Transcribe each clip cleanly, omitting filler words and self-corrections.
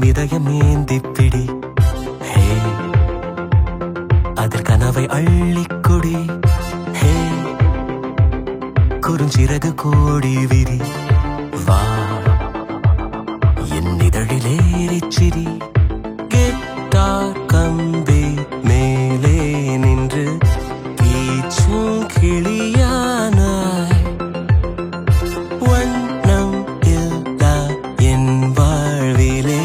விடுமிதயமேந்திப்பிடி ஹே அதில் கனவை அள்ளிக்குடி ஹே குறுஞ்சிறகு கோடி விரி வா என் இதழிலேறிச்சிரி கேட்டார் கம்பி மேலே நின்று கீச்சும் கிளியானாய் வண்ணம் இல்லா என் வாழ்விலே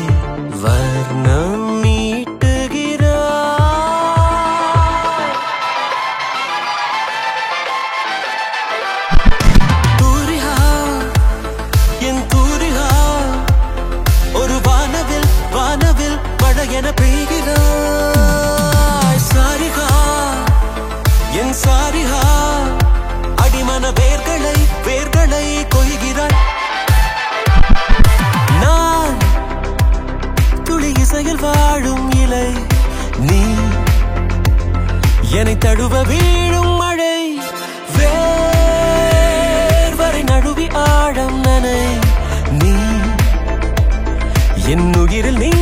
வர்ணம் மீட்டுகிறாய் தூரிகா என் தூரிகா ஒரு வானவில் வானவில் மழை என பெய்கிறாய் சாரிகா என் சாரிகா அடிமன வேர்களை வேர்களை கொய்கிறாய் நான் துளி இசையில் வாழும் இலை நீ என்னை தழுவ வீழும் மழை வேர்வரை நழுவி ஆழம் நனை நீ என் உயிரில் நீ